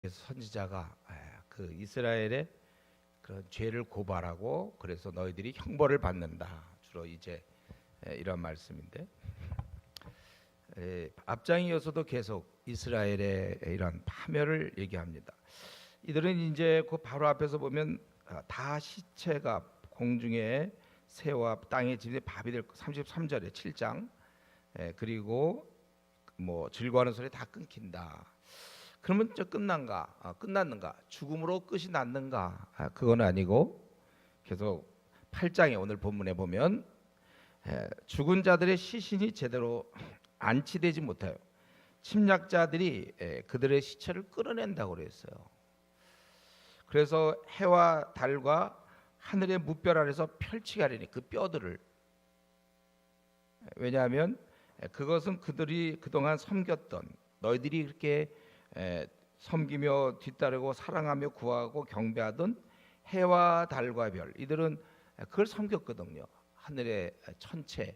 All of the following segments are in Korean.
그래서 선지자가 그 이스라엘의 그런 죄를 고발하고 그래서 너희들이 형벌을 받는다. 주로 이제 이런 말씀인데 앞장에 이어서도 계속 이스라엘의 이런 파멸을 얘기합니다. 이들은 이제 그 바로 앞에서 보면 다 시체가 공중에 새와 땅의 짐승의 밥이 될 33절에 7장 그리고 뭐 즐거워하는 소리 다 끊긴다. 그러면 저 끝났는가? 죽음으로 끝이 났는가? 그건 아니고 계속 8장에 오늘 본문에 보면 죽은 자들의 시신이 제대로 안치되지 못해요. 침략자들이 그들의 시체를 끌어낸다고 그랬어요. 그래서 해와 달과 하늘의 무별 아래서 펼치게 하려니 그 뼈들을, 왜냐하면 그것은 그들이 그동안 섬겼던, 너희들이 그렇게 섬기며 뒤따르고 사랑하며 구하고 경배하던 해와 달과 별, 이들은 그걸 섬겼거든요. 하늘의 천체,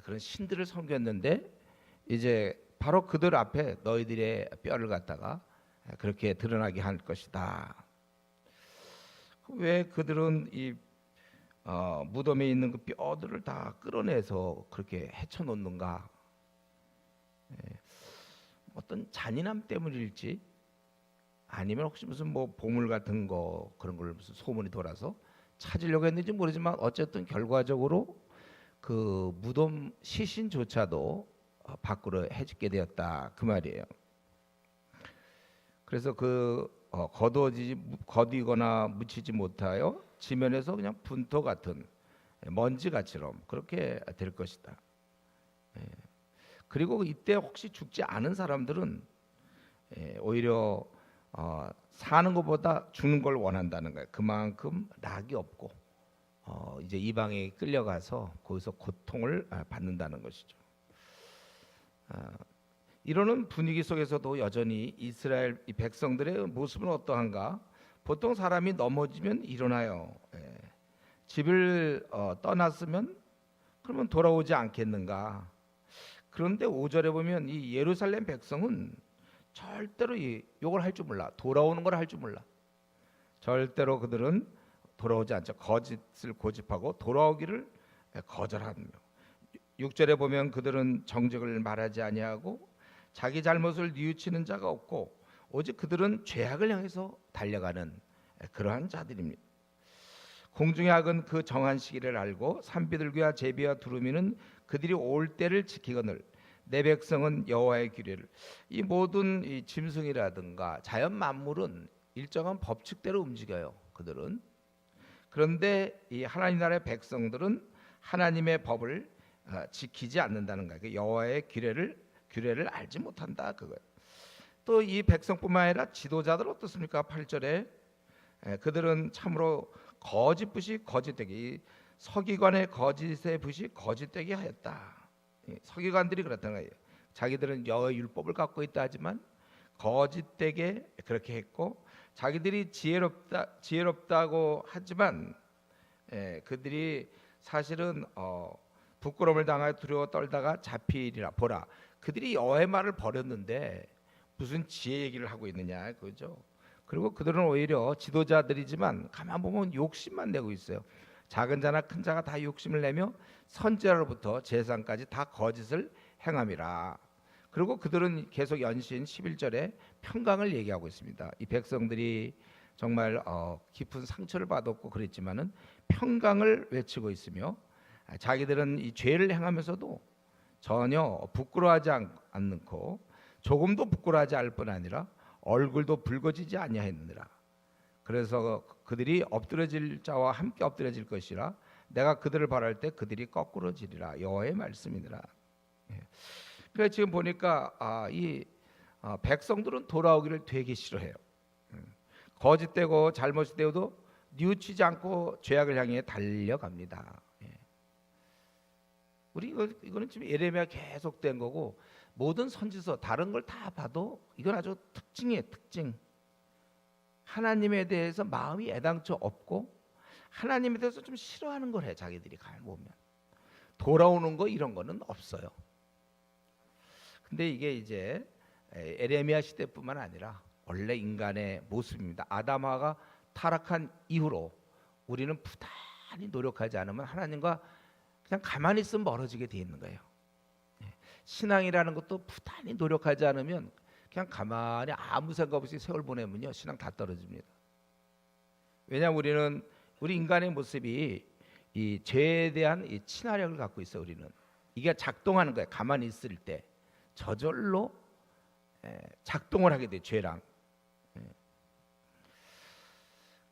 그런 신들을 섬겼는데 이제 바로 그들 앞에 너희들의 뼈를 갖다가 그렇게 드러나게 할 것이다. 왜 그들은 이 무덤에 있는 그 뼈들을 다 끌어내서 그렇게 헤쳐놓는가? 어떤 잔인함 때문일지, 아니면 혹시 무슨 뭐 보물 같은 거 그런 걸 무슨 소문이 돌아서 찾으려고 했는지 모르지만 어쨌든 결과적으로 그 무덤 시신조차도 밖으로 해지게 되었다 그 말이에요. 그래서 거두거나 묻히지 못하여 지면에서 그냥 분토 같은 먼지같이럼 그렇게 될 것이다. 그리고 이때 혹시 죽지 않은 사람들은 오히려 사는 것보다 죽는 걸 원한다는 거예요. 그만큼 낙이 없고 이제 이방에 끌려가서 거기서 고통을 받는다는 것이죠. 이러는 분위기 속에서도 여전히 이스라엘 이 백성들의 모습은 어떠한가? 보통 사람이 넘어지면 일어나요. 집을 떠났으면 그러면 돌아오지 않겠는가? 그런데 5절에 보면 이 예루살렘 백성은 절대로 이걸 할 줄 몰라. 돌아오는 걸 할 줄 몰라. 절대로 그들은 돌아오지 않죠. 거짓을 고집하고 돌아오기를 거절하며. 6절에 보면 그들은 정직을 말하지 아니하고 자기 잘못을 뉘우치는 자가 없고 오직 그들은 죄악을 향해서 달려가는 그러한 자들입니다. 공중의 악은 그 정한 시기를 알고 산비둘기와 제비와 두루미는 그들이 올 때를 지키거늘 내 백성은 여호와의 규례를. 이 모든 이 짐승이라든가 자연 만물은 일정한 법칙대로 움직여요. 그들은. 그런데 이 하나님 나라의 백성들은 하나님의 법을 지키지 않는다는 거예요. 여호와의 규례를 알지 못한다 그거예요. 또 이 백성뿐만 아니라 지도자들 어떻습니까? 8절에 그들은 참으로 거짓 거짓되기, 서기관의 거짓의 붓이 거짓되게 하였다. 서기관들이 그렇다는 거예요. 자기들은 여호와의 율법을 갖고 있다 하지만 거짓되게 그렇게 했고, 자기들이 지혜롭다고 하지만 그들이 사실은 부끄러움을 당하여 두려워 떨다가 잡히리라. 보라, 그들이 여호와의 말을 버렸는데 무슨 지혜 얘기를 하고 있느냐 그죠? 그리고 그들은 오히려 지도자들이지만 가만 보면 욕심만 내고 있어요. 작은 자나 큰 자가 다 욕심을 내며 선지자로부터 제사장까지 다 거짓을 행함이라. 그리고 그들은 계속 연신 11절에 평강을 얘기하고 있습니다. 이 백성들이 정말 깊은 상처를 받았고 그랬지만은 평강을 외치고 있으며 자기들은 이 죄를 행하면서도 전혀 부끄러워하지 않고 조금도 부끄러워하지 않을 뿐 아니라 얼굴도 붉어지지 아니하였느니라. 그래서 그들이 엎드려질 자와 함께 엎드려질 것이라. 내가 그들을 바랄 때 그들이 거꾸러지리라. 여호와의 말씀이니라. 그래서 지금 보니까 이 백성들은 돌아오기를 되게 싫어해요. 거짓되고 잘못이 되어도 뉘우치지 않고 죄악을 향해 달려갑니다. 우리 이거는 지금 예레미야 계속된 거고, 모든 선지서 다른 걸 다 봐도 이건 아주 특징이에요. 특징. 하나님에 대해서 마음이 애당초 없고 하나님에 대해서 좀 싫어하는 걸 해. 자기들이 가만 보면 돌아오는 거 이런 거는 없어요. 근데 이게 이제 에레미야 시대뿐만 아니라 원래 인간의 모습입니다. 아담하가 타락한 이후로 우리는 부단히 노력하지 않으면 하나님과 그냥 가만히 있으면 멀어지게 돼 있는 거예요. 신앙이라는 것도 부단히 노력하지 않으면 그냥 가만히 아무 생각 없이 세월 보내면요 신앙 다 떨어집니다. 왜냐하면 우리 인간의 모습이 이 죄에 대한 이 친화력을 갖고 있어요. 우리는 이게 작동하는 거예요. 가만히 있을 때 저절로 작동을 하게 돼 죄랑.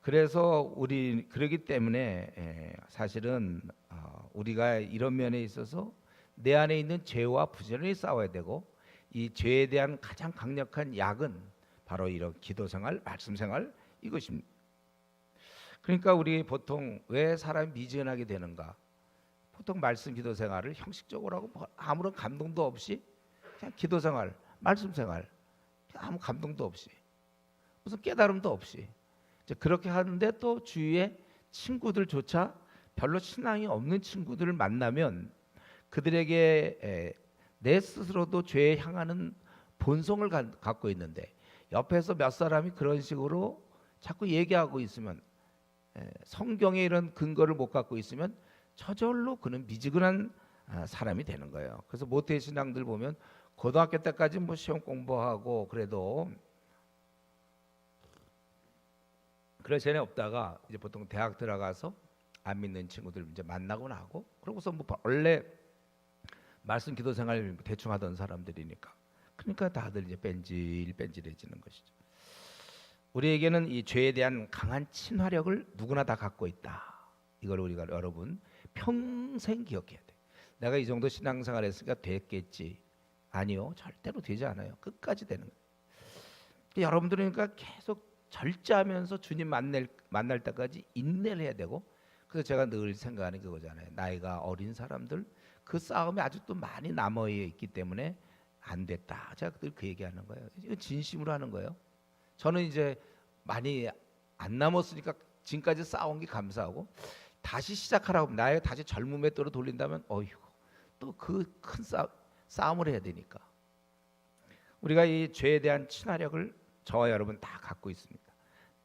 그래서 우리 그러기 때문에 사실은 우리가 이런 면에 있어서 내 안에 있는 죄와 부지런히 싸워야 되고 이 죄에 대한 가장 강력한 약은 바로 이런 기도 생활, 말씀 생활 이것입니다. 그러니까 우리 보통 왜 사람이 미지근하게 되는가? 보통 말씀 기도 생활을 형식적으로 하고 아무런 감동도 없이 그냥 기도 생활, 말씀 생활 아무 감동도 없이 무슨 깨달음도 없이 그렇게 하는데 또 주위에 친구들조차 별로 신앙이 없는 친구들을 만나면 그들에게 내 스스로도 죄에 향하는 본성을 갖고 있는데 옆에서 몇 사람이 그런 식으로 자꾸 얘기하고 있으면 성경에 이런 근거를 못 갖고 있으면 저절로 그는 미지근한 사람이 되는 거예요. 그래서 모태 신앙들 보면 고등학교 때까지 뭐 시험 공부하고 그래도 그럴 재능이 없다가 이제 보통 대학 들어가서 안 믿는 친구들 이제 만나고 나고 그러고서 뭐 원래 말씀 기도 생활 대충 하던 사람들이니까 그러니까 다들 이제 뺀질뺀질해지는 것이죠. 우리에게는 이 죄에 대한 강한 친화력을 누구나 다 갖고 있다. 이걸 우리가 여러분 평생 기억해야 돼. 내가 이 정도 신앙생활 했으니까 됐겠지. 아니요, 절대로 되지 않아요. 끝까지 되는 거예요. 여러분들은 그러니까 계속 절제하면서 주님 만날 때까지 인내를 해야 되고 그래서 제가 늘 생각하는 그거잖아요. 나이가 어린 사람들 그 싸움이 아직도 많이 남아 있기 때문에 안 됐다. 제가 늘 그 얘기하는 거예요. 이거 진심으로 하는 거예요. 저는 이제 많이 안 남았으니까 지금까지 싸운 게 감사하고 다시 시작하라고 나의 다시 젊음의 또로 돌린다면 어휴 또 그 큰 싸움을 해야 되니까 우리가 이 죄에 대한 친화력을 저와 여러분 다 갖고 있습니다.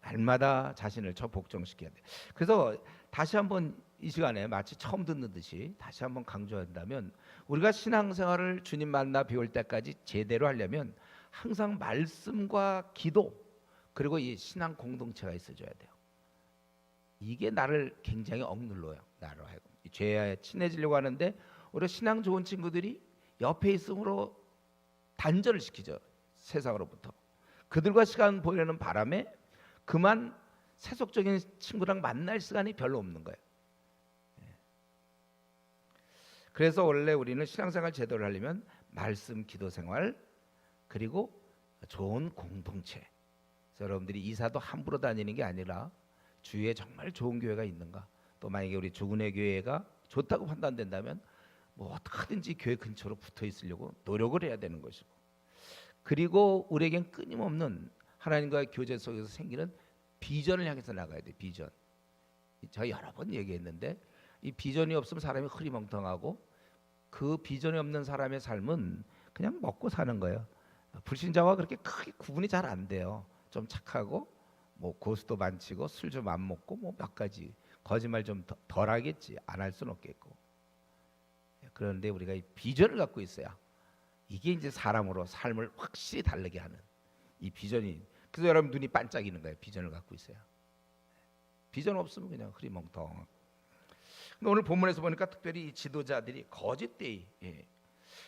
날마다 자신을 저 복종시켜야 돼. 그래서 다시 한번 이 시간에 마치 처음 듣는 듯이 다시 한번 강조한다면 우리가 신앙생활을 주님 만나 배울 때까지 제대로 하려면 항상 말씀과 기도 그리고 이 신앙 공동체가 있어줘야 돼요. 이게 나를 굉장히 억눌러요. 나로 하여금 죄에 친해지려고 하는데 오히려 신앙 좋은 친구들이 옆에 있음으로 단절을 시키죠. 세상으로부터. 그들과 시간 보내는 바람에 그만 세속적인 친구랑 만날 시간이 별로 없는 거예요. 그래서 원래 우리는 신앙생활 제대로 하려면 말씀 기도 생활 그리고 좋은 공동체. 여러분들이 이사도 함부로 다니는 게 아니라 주위에 정말 좋은 교회가 있는가 또 만약에 우리 주군의 교회가 좋다고 판단된다면 뭐 어떻게든지 교회 근처로 붙어 있으려고 노력을 해야 되는 것이고 그리고 우리에겐 끊임없는 하나님과의 교제 속에서 생기는 비전을 향해서 나가야 돼. 비전. 제가 여러 번 얘기했는데 이 비전이 없으면 사람이 흐리멍텅하고 그 비전이 없는 사람의 삶은 그냥 먹고 사는 거예요. 불신자와 그렇게 크게 구분이 잘 안 돼요. 좀 착하고 뭐 고수도 많치고 술 좀 안 먹고 뭐 몇 가지 거짓말 좀 덜 하겠지. 안 할 수는 없겠고. 그런데 우리가 이 비전을 갖고 있어야 이게 이제 사람으로 삶을 확실히 다르게 하는 이 비전이 그래서 여러분 눈이 반짝이는 거예요. 비전을 갖고 있어야. 비전 없으면 그냥 흐리멍텅. 근데 오늘 본문에서 보니까 특별히 이 지도자들이 거짓되이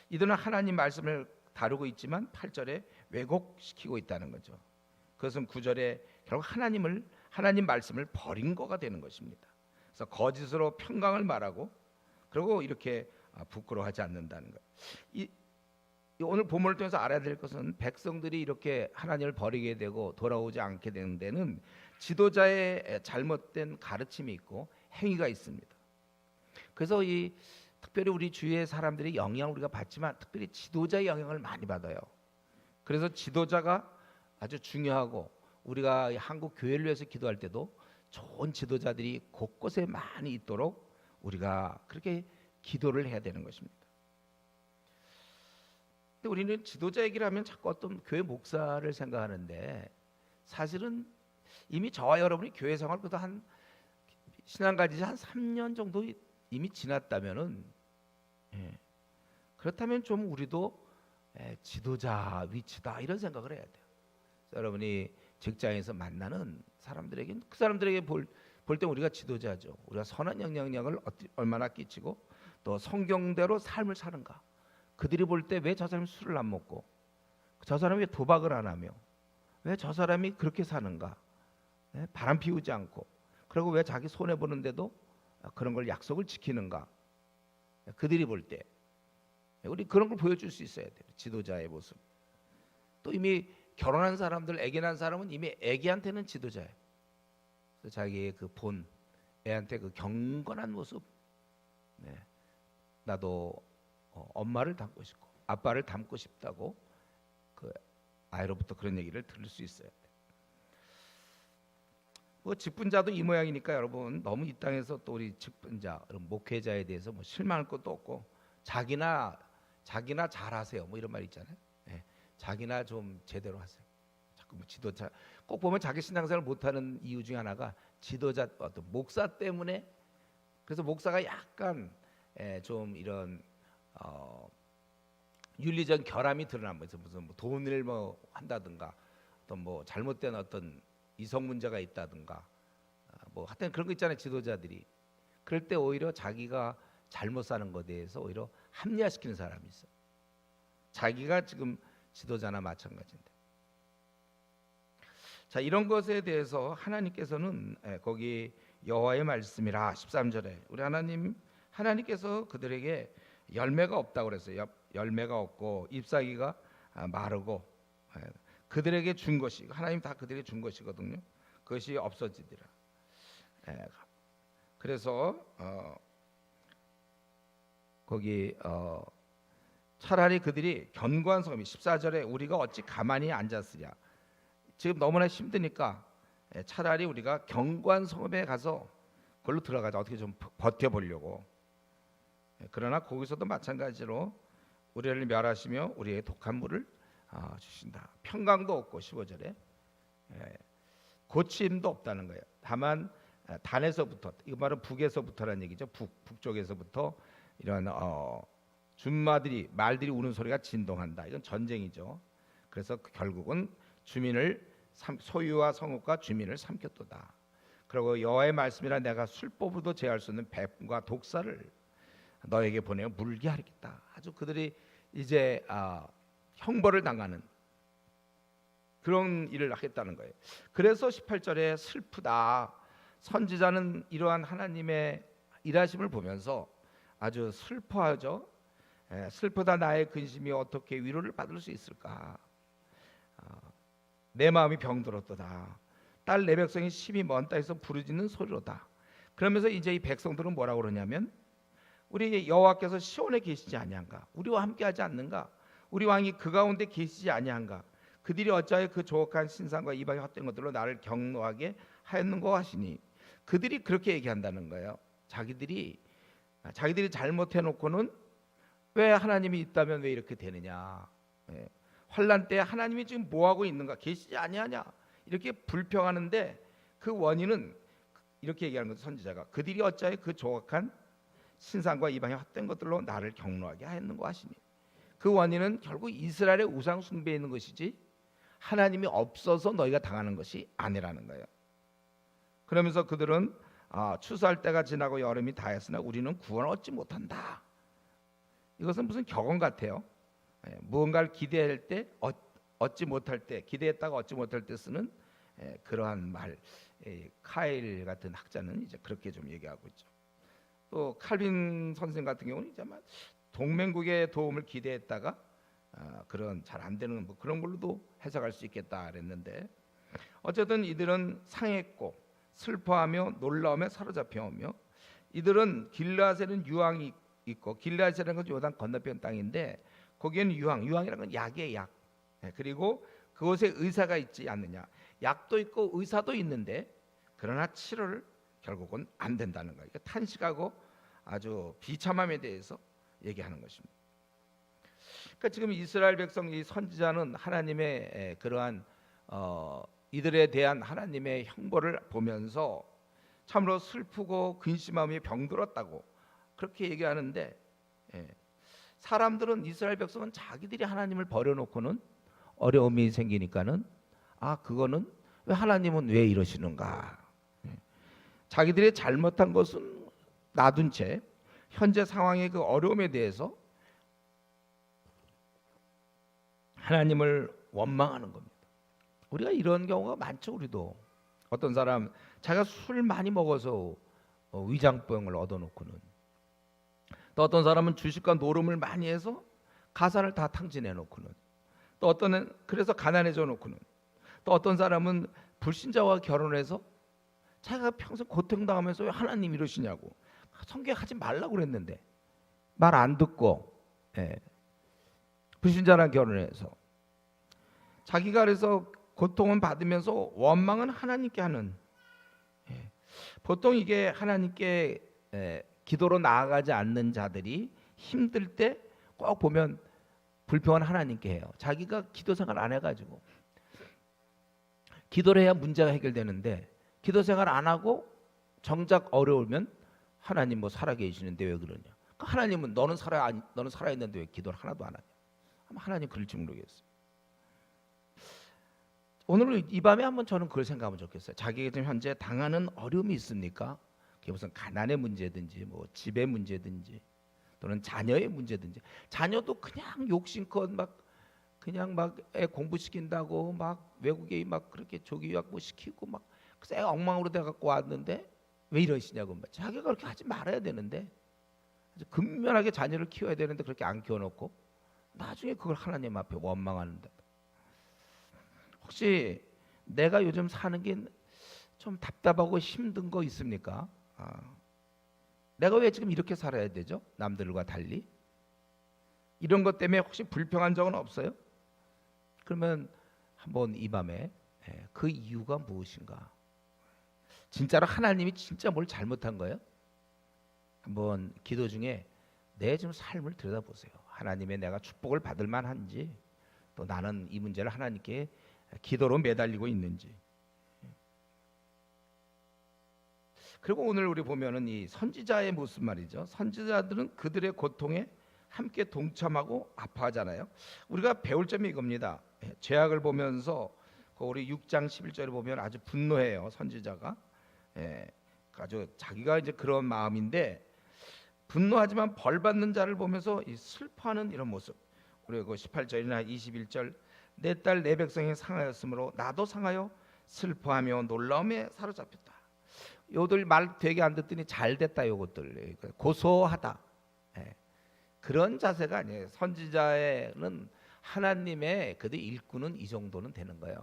이들은 하나님 말씀을 다루고 있지만 8절에 왜곡시키고 있다는 거죠. 그것은 9절에 결국 하나님 말씀을 버린 거가 되는 것입니다. 그래서 거짓으로 평강을 말하고 그리고 이렇게 부끄러워하지 않는다는 것. 오늘 본문을 통해서 알아야 될 것은 백성들이 이렇게 하나님을 버리게 되고 돌아오지 않게 되는 데는 지도자의 잘못된 가르침이 있고 행위가 있습니다. 그래서 특별히 우리 주위의 사람들이 영향을 우리가 받지만 특별히 지도자의 영향을 많이 받아요. 그래서 지도자가 아주 중요하고 우리가 한국 교회를 위해서 기도할 때도 좋은 지도자들이 곳곳에 많이 있도록 우리가 그렇게 기도를 해야 되는 것입니다. 근데 우리는 지도자 얘기를 하면 자꾸 어떤 교회 목사를 생각하는데 사실은 이미 저와 여러분이 교회 생활 그래도 한 신앙 가지지 한 3년 정도 이미 지났다면은 예, 그렇다면 좀 우리도 지도자 위치다 이런 생각을 해야 돼요. 여러분이 직장에서 만나는 사람들에게 그 사람들에게 볼 때 우리가 지도자죠. 우리가 선한 영향력을 얼마나 끼치고 또 성경대로 삶을 사는가. 그들이 볼 때 왜 저 사람이 술을 안 먹고 저 사람이 왜 도박을 안 하며 왜 저 사람이 그렇게 사는가. 바람 피우지 않고 그리고 왜 자기 손해 보는데도 그런 걸 약속을 지키는가. 그들이 볼 때 우리 그런 걸 보여줄 수 있어야 돼요. 지도자의 모습. 또 이미 결혼한 사람들, 아기 낳은 사람은 이미 아기한테는 지도자예요. 그래서 자기의 그 본 애한테 그 경건한 모습. 나도 엄마를 닮고 싶고 아빠를 닮고 싶다고 그 아이로부터 그런 얘기를 들을 수 있어야 돼. 뭐 직분자도 이 모양이니까 여러분 너무 이 땅에서 또 우리 직분자, 목회자에 대해서 뭐 실망할 것도 없고 자기나 잘하세요. 뭐 이런 말 있잖아요. 자기나 좀 제대로 하세요. 자꾸 뭐 지도자 꼭 보면 자기 신앙생활 못하는 이유 중에 하나가 지도자 어떤 목사 때문에 그래서 목사가 약간 좀 이런 윤리적 결함이 드러나면서 무슨 뭐 돈을 뭐 한다든가 어떤 뭐 잘못된 어떤 이성 문제가 있다든가 뭐 하여튼 그런 거 있잖아요. 지도자들이 그럴 때 오히려 자기가 잘못 사는 것에 대해서 오히려 합리화시키는 사람이 있어요. 자기가 지금 지도자나 마찬가지인데. 자, 이런 것에 대해서 하나님께서는 거기 여호와의 말씀이라 13절에 우리 하나님께서 그들에게 열매가 없다고 그랬어요. 열매가 없고 잎사귀가 마르고 그들에게 준 것이 하나님 다 그들에게 준 것이거든요. 그것이 없어지리라. 그래서 거기 차라리 그들이 견고한 성읍이 14절에 우리가 어찌 가만히 앉았으랴. 지금 너무나 힘드니까 차라리 우리가 견고한 성읍에 가서 그걸로 들어가자. 어떻게 좀 버텨보려고. 그러나 거기서도 마찬가지로 우리를 멸하시며 우리의 독한 물을 주신다. 평강도 없고 15절에 고침도 없다는 거예요. 다만 단에서부터 이거 말은 북에서부터라는 얘기죠. 북쪽에서부터 이런 말들이 우는 소리가 진동한다. 이건 전쟁이죠. 그래서 결국은 소유와 성읍과 주민을 삼켰도다. 그리고 여호와의 말씀이라 내가 술법으로도 제할 수 있는 뱀과 독사를 너에게 보내어 물게 하겠다. 아주 그들이 이제 형벌을 당하는 그런 일을 하겠다는 거예요. 그래서 18절에 슬프다. 선지자는 이러한 하나님의 일하심을 보면서 아주 슬퍼하죠. 슬프다 나의 근심이 어떻게 위로를 받을 수 있을까. 내 마음이 병들었도다. 딸 내 백성이 심히 먼 땅에서 부르짖는 소리로다. 그러면서 이제 이 백성들은 뭐라고 그러냐면 우리 여호와께서 시온에 계시지 아니한가. 우리와 함께하지 않는가. 우리 왕이 그 가운데 계시지 아니한가. 그들이 어찌하여 그 조악한 신상과 이방의 헛된 것들로 나를 경노하게 하였는고 하시니. 그들이 그렇게 얘기한다는 거예요. 자기들이 잘못해놓고는 왜 하나님이 있다면 왜 이렇게 되느냐. 환난 때 하나님이 지금 뭐하고 있는가. 계시지 아니하냐. 이렇게 불평하는데 그 원인은 이렇게 얘기하는 거죠. 선지자가 그들이 어찌하여 그 조악한 신상과 이방의 헛된 것들로 나를 경노하게 하였는고 하시니. 그 원인은 결국 이스라엘의 우상 숭배에 있는 것이지 하나님이 없어서 너희가 당하는 것이 아니라는 거예요. 그러면서 그들은 추수할 때가 지나고 여름이 다했으나 우리는 구원을 얻지 못한다. 이것은 무슨 격언 같아요. 무언가를 기대할 때 얻지 못할 때, 기대했다가 얻지 못할 때 쓰는 그러한 말. 카일 같은 학자는 이제 그렇게 좀 얘기하고 있죠. 또 칼빈 선생 같은 경우는 이제 동맹국의 도움을 기대했다가 그런 잘 안 되는 뭐 그런 걸로도 해석할 수 있겠다 그랬는데, 어쨌든 이들은 상했고 슬퍼하며 놀라움에 사로잡혀오며, 이들은 길르앗에는 유황이 있고, 길르앗이라는 건 요단 건너편 땅인데 거기에는 유황이라는 건 약이에요. 약. 그리고 그곳에 의사가 있지 않느냐. 약도 있고 의사도 있는데 그러나 치료를 결국은 안 된다는 거예요. 탄식하고 아주 비참함에 대해서 얘기하는 것입니다. 그러니까 지금 이스라엘 백성 이 선지자는 하나님의 그러한 이들에 대한 하나님의 형벌을 보면서 참으로 슬프고 근심함이 병들었다고 그렇게 얘기하는데, 사람들은 이스라엘 백성은 자기들이 하나님을 버려놓고는 어려움이 생기니까는 그거는 왜 하나님은 왜 이러시는가? 자기들이 잘못한 것은 놔둔 채 현재 상황의 그 어려움에 대해서 하나님을 원망하는 겁니다. 우리가 이런 경우가 많죠. 우리도 어떤 사람 자기가 술 많이 먹어서 위장병을 얻어놓고는, 또 어떤 사람은 주식과 노름을 많이 해서 가산을 다 탕진해 놓고는, 또 어떤 그래서 가난해져 놓고는, 또 어떤 사람은 불신자와 결혼해서 자기가 평생 고통당하면서 왜 하나님 이러시냐고 성경하지 말라고 그랬는데 말 안 듣고 불신자랑 결혼해서 자기가 그래서 고통은 받으면서 원망은 하나님께 하는, 보통 이게 하나님께 기도로 나아가지 않는 자들이 힘들 때 꼭 보면 불평은 하나님께 해요. 자기가 기도 생활 안 해가지고, 기도를 해야 문제가 해결되는데 기도 생활 안 하고 정작 어려우면 하나님 뭐 살아계시는데 왜 그러냐? 하나님은 너는 살아있는데 왜 기도를 하나도 안 하냐? 아마 하나님 그럴지 모르겠어요. 오늘 이 밤에 한번 저는 그걸 생각하면 좋겠어요. 자기가 지금 현재 당하는 어려움이 있습니까? 그게 무슨 가난의 문제든지 뭐 집의 문제든지 또는 자녀의 문제든지, 자녀도 그냥 욕심껏 그냥 애 공부시킨다고 외국에 그렇게 조기 유학 뭐 시키고 쎄 엉망으로 돼 갖고 왔는데 왜 이러시냐고. 자기가 그렇게 하지 말아야 되는데, 근면하게 자녀를 키워야 되는데 그렇게 안 키워놓고 나중에 그걸 하나님 앞에 원망하는다. 혹시 내가 요즘 사는 게 좀 답답하고 힘든 거 있습니까? 내가 왜 지금 이렇게 살아야 되죠? 남들과 달리 이런 것 때문에 혹시 불평한 적은 없어요? 그러면 한번 이 밤에 그 이유가 무엇인가? 진짜로 하나님이 진짜 뭘 잘못한 거예요? 한번 기도 중에 내 지금 삶을 들여다보세요. 하나님의 내가 축복을 받을 만한지, 또 나는 이 문제를 하나님께 기도로 매달리고 있는지. 그리고 오늘 우리 보면은 이 선지자의 모습 말이죠. 선지자들은 그들의 고통에 함께 동참하고 아파하잖아요. 우리가 배울 점이 이겁니다. 죄악을 보면서 우리 6장 11절에 보면 아주 분노해요. 선지자가 아주 자기가 이제 그런 마음인데, 분노하지만 벌 받는 자를 보면서 슬퍼하는 이런 모습. 그리고 18절이나 21절, 내 딸 내 백성이 상하였으므로 나도 상하여 슬퍼하며 놀라움에 사로잡혔다. 요들 말 되게 안 듣더니 잘 됐다. 요것들 고소하다. 그런 자세가 아니에요. 선지자는 하나님의 그들 일꾼은 이 정도는 되는 거예요.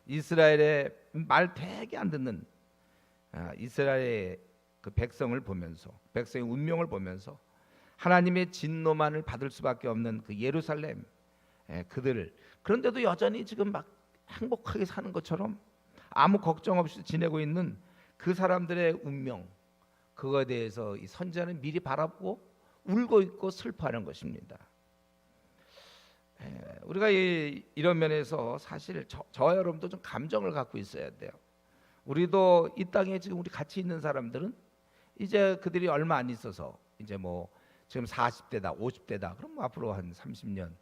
이스라엘의 말 되게 안 듣는 이스라엘의 그 백성을 보면서, 백성의 운명을 보면서 하나님의 진노만을 받을 수밖에 없는 그 예루살렘, 그들을, 그런데도 여전히 지금 행복하게 사는 것처럼 아무 걱정 없이 지내고 있는 그 사람들의 운명, 그거에 대해서 이 선지자는 미리 바라보고 울고 있고 슬퍼하는 것입니다. 우리가 이런 면에서 사실 저와 여러분도 좀 감정을 갖고 있어야 돼요. 우리도 이 땅에 지금 우리 같이 있는 사람들은 이제 그들이 얼마 안 있어서 이제 뭐 지금 40대다 50대다 그럼 앞으로 한 30년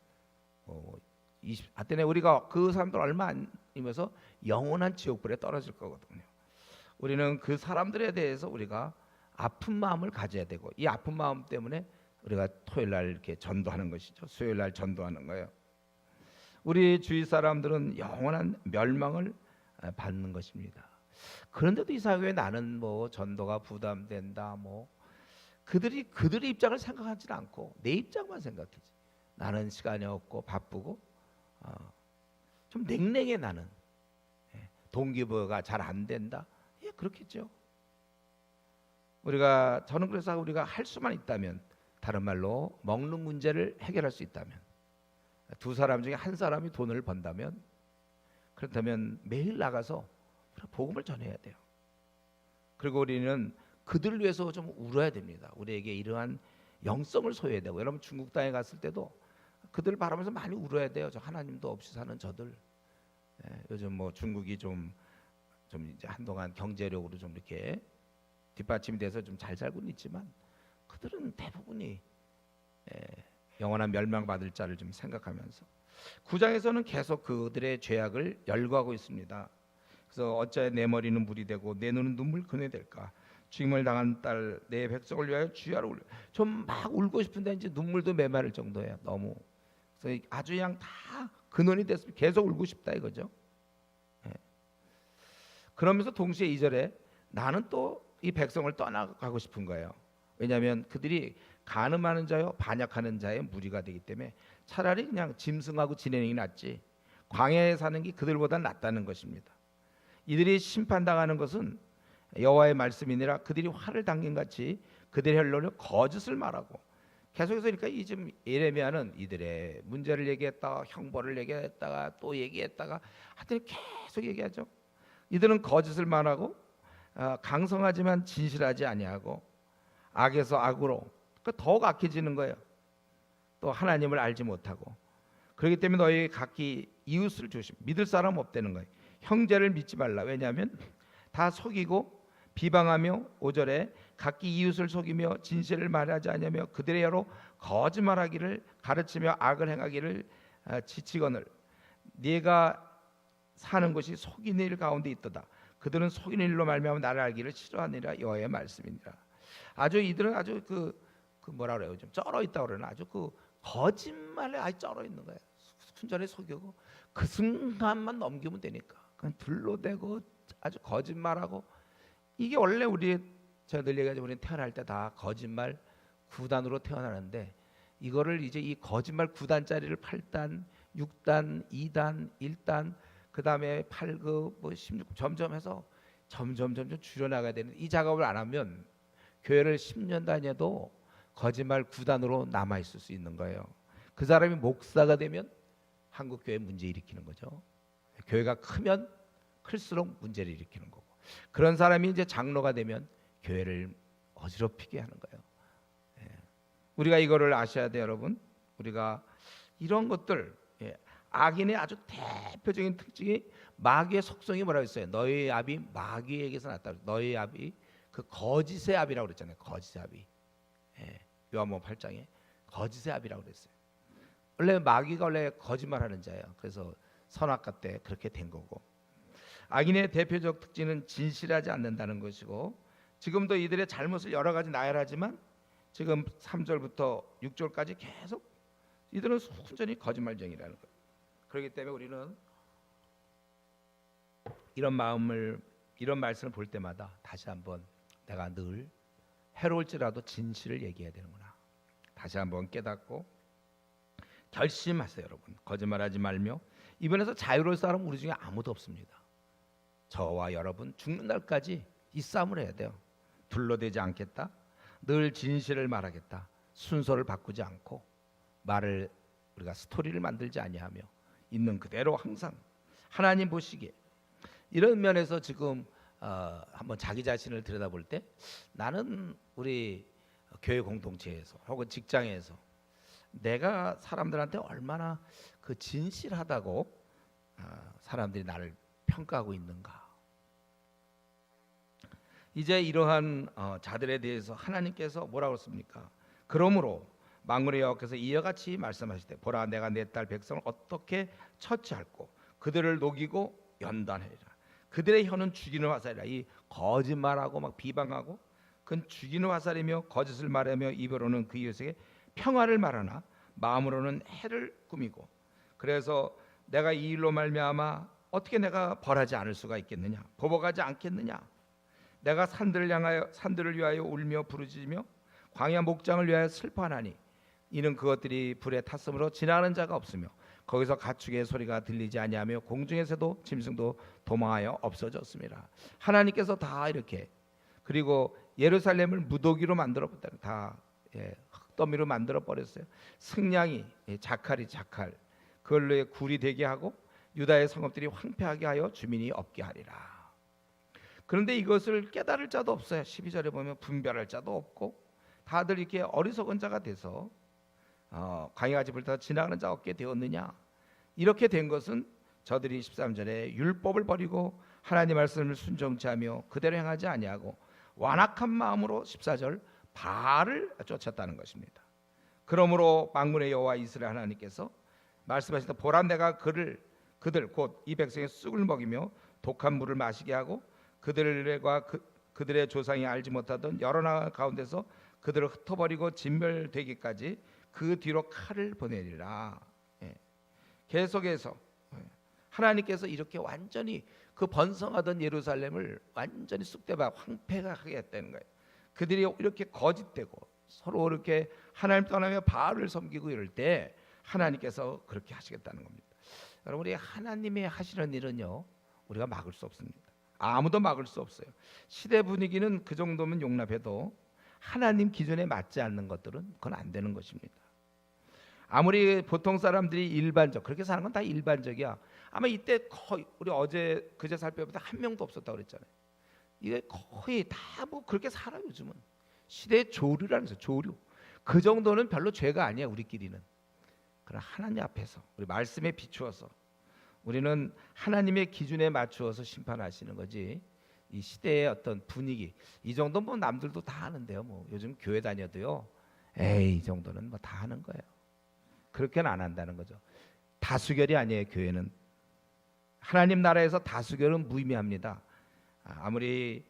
20 때문에 우리가 그 사람들 얼마 안 이면서 영원한 지옥불에 떨어질 거거든요. 우리는 그 사람들에 대해서 우리가 아픈 마음을 가져야 되고, 이 아픈 마음 때문에 우리가 토요일 날 이렇게 전도하는 것이죠. 수요일 날 전도하는 거예요. 우리 주위 사람들은 영원한 멸망을 받는 것입니다. 그런데도 이상하게 나는 뭐 전도가 부담된다, 뭐 그들의 입장을 생각하지 않고 내 입장만 생각하지. 나는 시간이 없고 바쁘고 좀 냉랭해. 나는 동기부여가 잘 안 된다. 그렇겠죠. 저는 그래서 우리가 할 수만 있다면, 다른 말로 먹는 문제를 해결할 수 있다면, 두 사람 중에 한 사람이 돈을 번다면, 그렇다면 매일 나가서 복음을 전해야 돼요. 그리고 우리는 그들을 위해서 좀 울어야 됩니다. 우리에게 이러한 영성을 소유해야 되고, 여러분 중국 땅에 갔을 때도 그들 바라보면서 많이 울어야 돼요. 저 하나님도 없이 사는 저들. 요즘 뭐 중국이 좀 이제 한동안 경제력으로 좀 이렇게 뒷받침이 돼서 좀 잘 살고는 있지만 그들은 대부분이 영원한 멸망받을 자를 좀 생각하면서 9장에서는 계속 그들의 죄악을 열거하고 있습니다. 그래서 어찌하여 내 머리는 물이 되고 내 눈은 눈물 그네 될까? 죽임을 당한 딸 내 백성을 위하여 주야로 울려. 좀 막 울고 싶은데 이제 눈물도 메마를 정도예요. 너무. 그래서 아주 그냥 다 근원이 됐으면 계속 울고 싶다 이거죠. 그러면서 동시에 2절에 나는 또 이 백성을 떠나가고 싶은 거예요. 왜냐하면 그들이 간음하는 자요 반역하는 자의 무리가 되기 때문에 차라리 그냥 짐승하고 지내는 게 낫지 광야에 사는 게 그들보다 낫다는 것입니다. 이들이 심판당하는 것은 여호와의 말씀이니라 그들이 화를 당긴 같이 그들의 혈로를 거짓을 말하고 계속해서 그러니까 이 지금 예레미야는 이들의 문제를 얘기했다가 형벌을 얘기했다가 또 얘기했다가 하여튼 계속 얘기하죠. 이들은 거짓을 말하고 강성하지만 진실하지 아니하고 악에서 악으로 그러니까 더욱 악해지는 거예요. 또 하나님을 알지 못하고 그렇기 때문에 너희 각기 이웃을 조심 믿을 사람 없다는 거예요. 형제를 믿지 말라. 왜냐하면 다 속이고 비방하며 5절에 각기 이웃을 속이며 진실을 말하지 아니하며 그들의 여로 거짓말하기를 가르치며 악을 행하기를 지치거늘 네가 사는 것이 속이는 일 가운데 있도다. 그들은 속이는 일로 말미암아 나를 알기를 싫어하니라 여호와의 말씀이니라. 아주 이들은 아주 그 뭐라 그래요? 좀 쩔어 있다 그러나 아주 그 거짓말에 아주 쩔어 있는 거예요. 순전히 속이고 그 순간만 넘기면 되니까 그냥 둘러대고 아주 거짓말하고 이게 원래 저희들 얘기하죠. 우리는 태어날 때 다 거짓말 9단으로 태어나는데 이거를 이제 이 거짓말 9단짜리를 8단, 6단, 2단, 1단 그 다음에 8급, 뭐 16급 점점 해서 점점 줄여나가야 되는 이 작업을 안 하면 교회를 10년 다녀도 거짓말 9단으로 남아 있을 수 있는 거예요. 그 사람이 목사가 되면 한국 교회 문제 일으키는 거죠. 교회가 크면 클수록 문제를 일으키는 거고 그런 사람이 이제 장로가 되면 교회를 어지럽히게 하는 거예요. 우리가 이거를 아셔야 돼요, 여러분. 우리가 이런 것들 악인의 아주 대표적인 특징이 마귀의 속성이 뭐라고 했어요? 너희 압이 마귀에게서 났다. 너희 압이 그 거짓의 압이라고 그랬잖아요. 거짓의 압이. 요한복음 8장에 거짓의 압이라고 그랬어요. 원래 마귀가 원래 거짓말하는 자예요. 그래서 선악과 때 그렇게 된 거고. 악인의 대표적 특징은 진실하지 않는다는 것이고 지금도 이들의 잘못을 여러 가지 나열하지만 지금 3절부터 6절까지 계속 이들은 순전히 거짓말쟁이라는 거예요. 그렇기 때문에 우리는 이런 말씀을 볼 때마다 다시 한번 내가 늘 해로울지라도 진실을 얘기해야 되는구나. 다시 한번 깨닫고 결심하세요, 여러분. 거짓말하지 말며 이번에서 자유로울 사람은 우리 중에 아무도 없습니다. 저와 여러분 죽는 날까지 이 싸움을 해야 돼요. 둘러대지 않겠다. 늘 진실을 말하겠다. 순서를 바꾸지 않고 말을 우리가 스토리를 만들지 아니하며 있는 그대로 항상 하나님 보시기에 이런 면에서 지금 한번 자기 자신을 들여다볼 때 나는 우리 교회 공동체에서 혹은 직장에서 내가 사람들한테 얼마나 그 진실하다고 사람들이 나를 평가하고 있는가. 이제 이러한 자들에 대해서 하나님께서 뭐라고 했습니까? 그러므로 만군의 여호와께서 이와 같이 말씀하실 때 보라 내가 내 딸 백성을 어떻게 처치할고 그들을 녹이고 연단하리라. 그들의 혀는 죽이는 화살이라. 이 거짓말하고 막 비방하고 그건 죽이는 화살이며 거짓을 말하며 입으로는 그 이웃에게 평화를 말하나 마음으로는 해를 꾸미고 그래서 내가 이 일로 말미암아 어떻게 내가 벌하지 않을 수가 있겠느냐 보복하지 않겠느냐 내가 산들을 위하여 울며 부르짖으며 광야 목장을 위하여 슬퍼하나니 이는 그것들이 불에 탔으므로 지나가는 자가 없으며 거기서 가축의 소리가 들리지 아니하며 공중에서도 짐승도 도망하여 없어졌습니다. 하나님께서 다 이렇게 그리고 예루살렘을 무더기로 만들어버렸다. 다 흙더미로 만들어 버렸어요. 승냥이 자칼이 자칼 그걸로 굴이 되게 하고 유다의 성읍들이 황폐하게 하여 주민이 없게 하리라. 그런데 이것을 깨달을 자도 없어요. 12절에 보면 분별할 자도 없고 다들 이렇게 어리석은 자가 돼서 광야같이 불타서 지나가는 자 없게 되었느냐? 이렇게 된 것은 저들이 13절에 율법을 버리고 하나님 말씀을 순종치 하며 그대로 행하지 아니하고 완악한 마음으로 14절 바알을 쫓았다는 것입니다. 그러므로 만군의 여호와 이스라엘 하나님께서 말씀하시다 보라 내가 그들 곧 이 백성의 쑥을 먹이며 독한 물을 마시게 하고 그들과 그들의 조상이 알지 못하던 여러 나라 가운데서 그들을 흩어버리고 진멸되기까지 그 뒤로 칼을 보내리라. 계속해서 하나님께서 이렇게 완전히 그 번성하던 예루살렘을 완전히 쑥대밭 황폐가 하게 했다는 거예요. 그들이 이렇게 거짓되고 서로 이렇게 하나님 떠나며 바알을 섬기고 이럴 때 하나님께서 그렇게 하시겠다는 겁니다. 여러분, 우리 하나님이 하시는 일은요, 우리가 막을 수 없습니다. 아무도 막을 수 없어요. 시대 분위기는 그 정도면 용납해도 하나님 기준에 맞지 않는 것들은 그건 안 되는 것입니다. 아무리 보통 사람들이 일반적 그렇게 사는 건 다 일반적이야. 아마 이때 거의 우리 어제 그제 살펴보다 한 명도 없었다고 그랬잖아요. 이게 거의 다 뭐 그렇게 살아. 요즘은 시대의 조류라는 거죠. 조류. 그 정도는 별로 죄가 아니야 우리끼리는. 그러나 하나님 앞에서 우리 말씀에 비추어서 우리는 하나님의 기준에 맞추어서 심판하시는 거지. 이 시대의 어떤 분위기 이 정도는 뭐 남들도 다 하는데요. 뭐 요즘 교회 다녀도요. 에이 이 정도는 뭐 다 하는 거예요. 그렇게는 안 한다는 거죠. 다수결이 아니에요. 교회는 하나님 나라에서 다수결은 무의미합니다. 아무리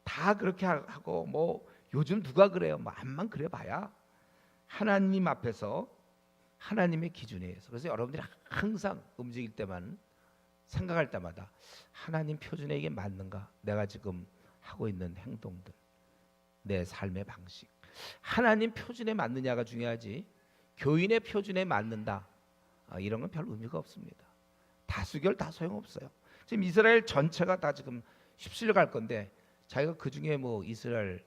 다 그렇게 하고 뭐 요즘 누가 그래요? 뭐 암만 그래봐야 하나님 앞에서 하나님의 기준에 의해서. 그래서 여러분들이 항상 움직일 때만 생각할 때마다 하나님 표준에 이게 맞는가? 내가 지금 하고 있는 행동들, 내 삶의 방식 하나님 표준에 맞느냐가 중요하지 교인의 표준에 맞는다 이런 건 별 의미가 없습니다. 다수결 다 소용없어요. 지금 이스라엘 전체가 다 지금 휩쓸려 갈 건데 자기가 그 중에 뭐 이스라엘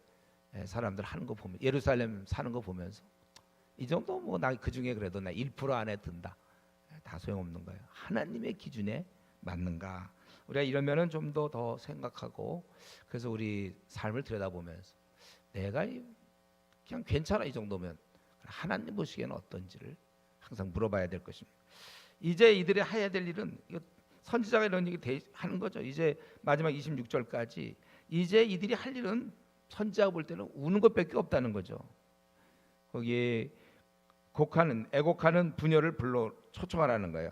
사람들 하는 거 보면 예루살렘 사는 거 보면서 이 정도 뭐 나 그 중에 그래도 나 1% 안에 든다. 다 소용없는 거예요. 하나님의 기준에 맞는가? 우리가 이러면은 좀 더 생각하고 그래서 우리 삶을 들여다보면서 내가 그냥 괜찮아 이 정도면 하나님 보시기에는 어떤지를 항상 물어봐야 될 것입니다. 이제 이들이 해야 될 일은 이거 선지자가 이런 얘기 하는 거죠. 이제 마지막 26절까지 이제 이들이 할 일은 선지자가 볼 때는 우는 것밖에 없다는 거죠. 거기에 애곡하는 부녀를 불러 초청하라는 거예요.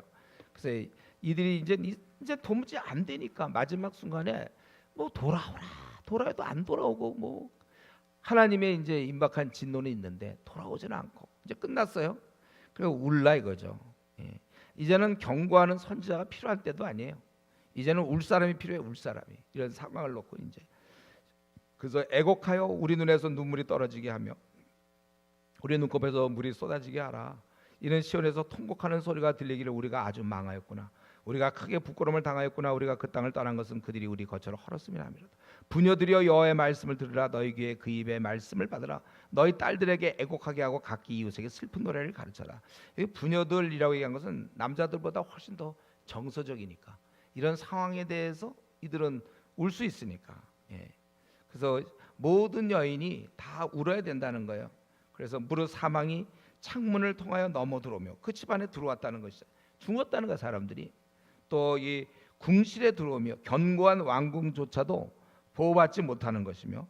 그래서 이들이 이제 도무지 안 되니까 마지막 순간에 뭐 돌아해도 안 돌아오고 뭐 하나님의 이제 임박한 진노는 있는데 돌아오지는 않고 이제 끝났어요. 그리고 울라 이거죠. 이제는 경고하는 선지자가 필요할 때도 아니에요. 이제는 울 사람이 필요해. 울 사람이 이런 상황을 놓고 이제 그래서 애곡하여 우리 눈에서 눈물이 떨어지게 하며 우리 눈곱에서 물이 쏟아지게 하라. 이런 시온에서 통곡하는 소리가 들리기를 우리가 아주 망하였구나. 우리가 크게 부끄러움을 당하였구나. 우리가 그 땅을 떠난 것은 그들이 우리 거처를 헐었음이라 하미로다. 부녀들이여 여호와의 말씀을 들으라. 너희 귀에 그 입의 말씀을 받으라. 너희 딸들에게 애곡하게 하고 각기 이웃에게 슬픈 노래를 가르쳐라. 부녀들이라고 얘기한 것은 남자들보다 훨씬 더 정서적이니까 이런 상황에 대해서 이들은 울 수 있으니까. 그래서 모든 여인이 다 울어야 된다는 거예요. 그래서 무릇 사망이 창문을 통하여 넘어 들어오며 그 집안에 들어왔다는 것이죠. 죽었다는 거 사람들이. 또 이 궁실에 들어오며 견고한 왕궁조차도 보호받지 못하는 것이며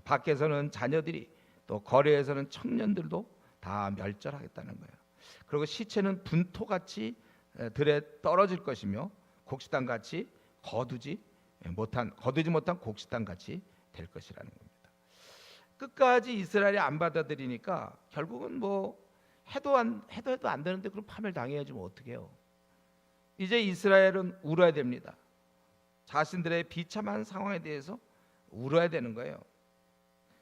밖에서는 자녀들이 또 거리에서는 청년들도 다 멸절하겠다는 거예요. 그리고 시체는 분토같이 들에 떨어질 것이며 곡식단같이 거두지 못한 곡식단같이 될 것이라는 겁니다. 끝까지 이스라엘이 안 받아들이니까 결국은 뭐 해도 안 되는데 그럼 파멸당해야지 뭐 어떻게 해요. 이제 이스라엘은 울어야 됩니다. 자신들의 비참한 상황에 대해서 울어야 되는 거예요.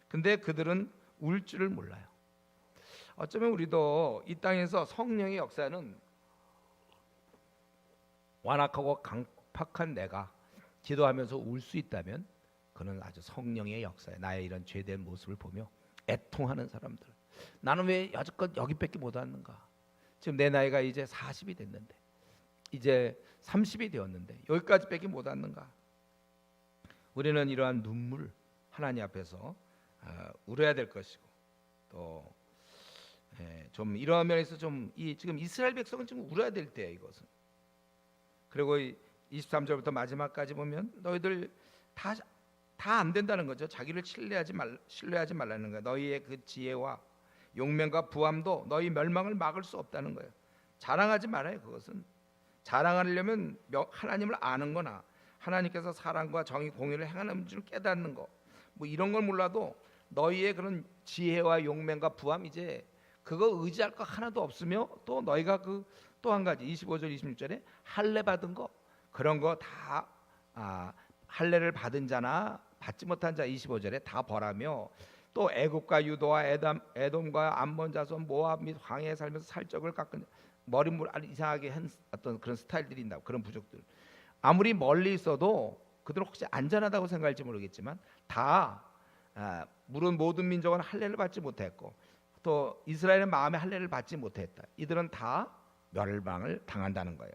근데 그들은 울 줄을 몰라요. 어쩌면 우리도 이 땅에서 성령의 역사는 완악하고 강팍한 내가 기도하면서 울 수 있다면 그는 아주 성령의 역사에 나의 이런 죄된 모습을 보며 애통하는 사람들. 나는 왜 여지껏 여기밖에 못 왔는가? 지금 내 나이가 이제 40이 됐는데 이제 30이 되었는데 여기까지밖에 못 왔는가? 우리는 이러한 눈물 하나님 앞에서 울어야 될 것이고 또 좀 이러한 면에서 좀 지금 이스라엘 백성은 좀 울어야 될 때예요, 이것은. 그리고 23절부터 마지막까지 보면 너희들 다 안 된다는 거죠. 자기를 신뢰하지 말라는 거예요. 너희의 그 지혜와 용맹과 부함도 너희 멸망을 막을 수 없다는 거예요. 자랑하지 말아요. 그것은 자랑하려면 하나님을 아는 거나 하나님께서 사랑과 정의 공의를 행하는 줄 깨닫는 거, 뭐 이런 걸 몰라도 너희의 그런 지혜와 용맹과 부함, 이제 그거 의지할 거 하나도 없으며, 또 너희가 그 또 한 가지 25절 26절에 할례 받은 거, 그런 거 다 할례를 받은 자나 받지 못한 자 25절에 다 벌하며, 또 애굽과 유도와 에돔과 암몬 자손 모압 및 황해에 살면서 살적을 깎은 머리물 이상하게 한 어떤 그런 스타일들이 있나, 그런 부족들. 아무리 멀리 있어도 그들은 혹시 안전하다고 생각할지 모르겠지만 다 물은 모든 민족은 할례를 받지 못했고, 또 이스라엘의 마음에 할례를 받지 못했다. 이들은 다 멸망을 당한다는 거예요.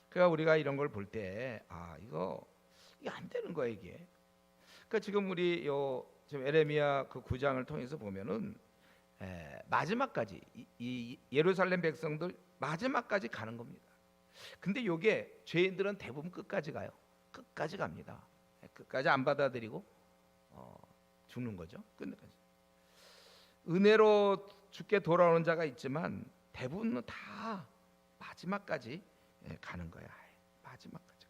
그러니까 우리가 이런 걸 볼 때 이게 안 되는 거예요, 이게. 그러니까 지금 우리 지금 에레미야 그 9장을 통해서 보면은 마지막까지 이 예루살렘 백성들 마지막까지 가는 겁니다. 근데 이게 죄인들은 대부분 끝까지 가요. 끝까지 갑니다. 끝까지 안 받아들이고 죽는 거죠. 끝까지. 은혜로 죽게 돌아오는 자가 있지만 대부분은 다 마지막까지 가는 거야. 마지막까지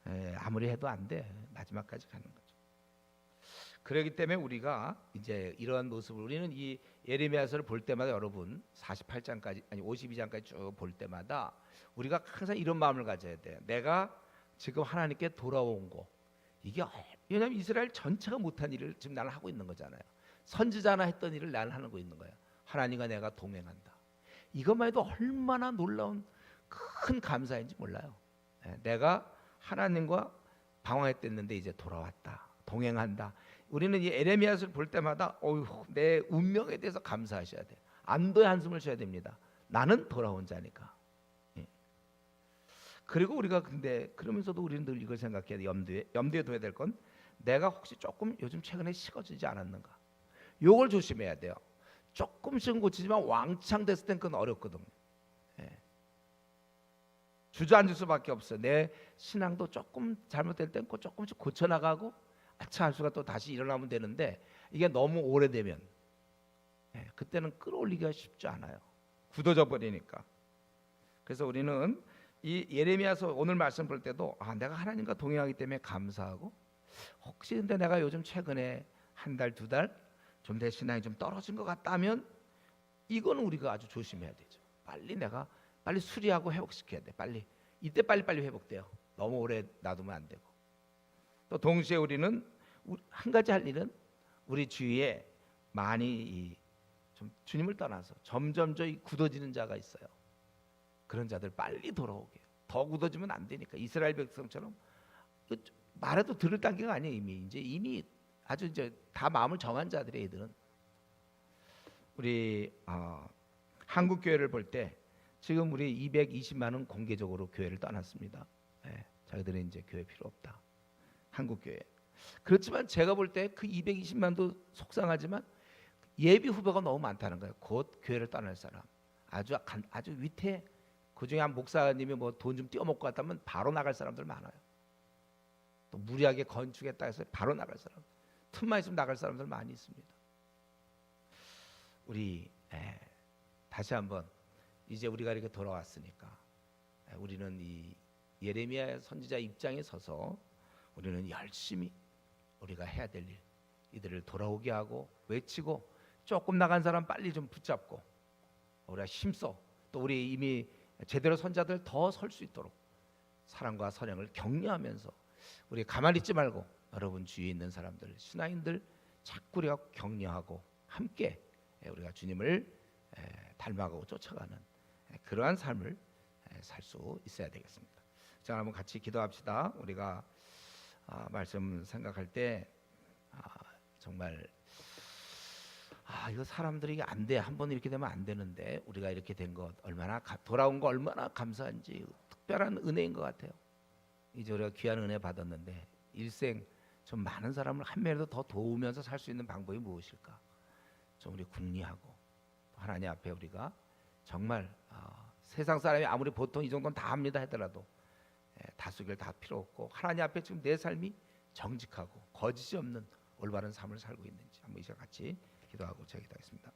간다. 아무리 해도 안 돼. 마지막까지 가는 거죠. 그렇기 때문에 우리가 이제 이러한 모습을, 우리는 이 예레미야서를 볼 때마다, 여러분 48장까지 아니 52장까지 쭉 볼 때마다 우리가 항상 이런 마음을 가져야 돼요. 내가 지금 하나님께 돌아온 거, 이게 왜냐하면 이스라엘 전체가 못한 일을 지금 나는 하고 있는 거잖아요. 선지자나 했던 일을 나는 하고 있는 거예요. 하나님과 내가 동행한다. 이것만 해도 얼마나 놀라운 큰 감사인지 몰라요. 내가 하나님과 방황했댔는데 이제 돌아왔다. 동행한다. 우리는 이 에레미야서를 볼 때마다 내 운명에 대해서 감사하셔야 돼. 안도의 한숨을 쉬어야 됩니다. 나는 돌아온 자니까. 그리고 우리가 근데 그러면서도 우리는 늘 이걸 생각해야 돼. 염두에 둬야 될 건, 내가 혹시 조금 요즘 최근에 식어지지 않았는가? 요걸 조심해야 돼요. 조금씩은 고치지만 왕창 됐을 땐 그건 어렵거든. 주저앉을 수밖에 없어요. 내 신앙도 조금 잘못될 땐 조금씩 고쳐나가고 아차 할 수가 또 다시 일어나면 되는데, 이게 너무 오래되면 그때는 끌어올리기가 쉽지 않아요. 굳어져 버리니까. 그래서 우리는 이 예레미야서 오늘 말씀 볼 때도 내가 하나님과 동행하기 때문에 감사하고, 혹시 근데 내가 요즘 최근에 한 달, 두 달 좀 내 신앙이 좀 떨어진 것 같다면 이거는 우리가 아주 조심해야 되죠. 빨리 수리하고 회복시켜야 돼. 이때 빨리 회복돼요. 너무 오래 놔두면 안 되고. 또 동시에 우리는 한 가지 할 일은, 우리 주위에 많이 좀 주님을 떠나서 점점 굳어지는 자가 있어요. 그런 자들 빨리 돌아오게. 더 굳어지면 안 되니까. 이스라엘 백성처럼 말해도 들을 단계가 아니에요. 이미 아주 이제 다 마음을 정한 자들이, 애들은. 우리 한국 교회를 볼 때 지금 우리 220만은 공개적으로 교회를 떠났습니다. 자기들은 이제 교회 필요 없다. 한국 교회. 그렇지만 제가 볼 때 그 220만도 속상하지만 예비 후보가 너무 많다는 거예요. 곧 교회를 떠날 사람. 아주 위태. 그중에 한 목사님이 뭐 돈 좀 띄워먹고 갔다면 바로 나갈 사람들 많아요. 또 무리하게 건축했다 해서 바로 나갈 사람. 틈만 있으면 나갈 사람들 많이 있습니다. 우리 다시 한번, 이제 우리가 이렇게 돌아왔으니까 우리는 이 예레미야 선지자 입장에 서서 우리는 열심히 우리가 해야 될 일, 이들을 돌아오게 하고 외치고, 조금 나간 사람 빨리 좀 붙잡고 우리가 힘써, 또 우리 이미 제대로 선자들 더 설 수 있도록 사랑과 선행을 격려하면서, 우리 가만히 있지 말고 여러분 주위에 있는 사람들, 신앙인들 자꾸 우리가 격려하고 함께 우리가 주님을 닮아가고 쫓아가는 그러한 삶을 살 수 있어야 되겠습니다. 자, 한번 같이 기도합시다. 우리가 말씀 생각할 때 정말 이거 사람들이 이게 안 돼. 한번 이렇게 되면 안 되는데 우리가 이렇게 된 것, 얼마나 돌아온 거 얼마나 감사한지, 특별한 은혜인 것 같아요. 이제 우리가 귀한 은혜 받았는데 일생 좀 많은 사람을 한 명이라도 더 도우면서 살 수 있는 방법이 무엇일까? 좀 우리 궁리하고 하나님 앞에 우리가 정말 세상 사람이 아무리 보통 이 정도는 다 합니다 하더라도 다수결 다 필요 없고 하나님 앞에 지금 내 삶이 정직하고 거짓이 없는 올바른 삶을 살고 있는지 한번 이 시간 같이 기도하고 제가 기도하겠습니다.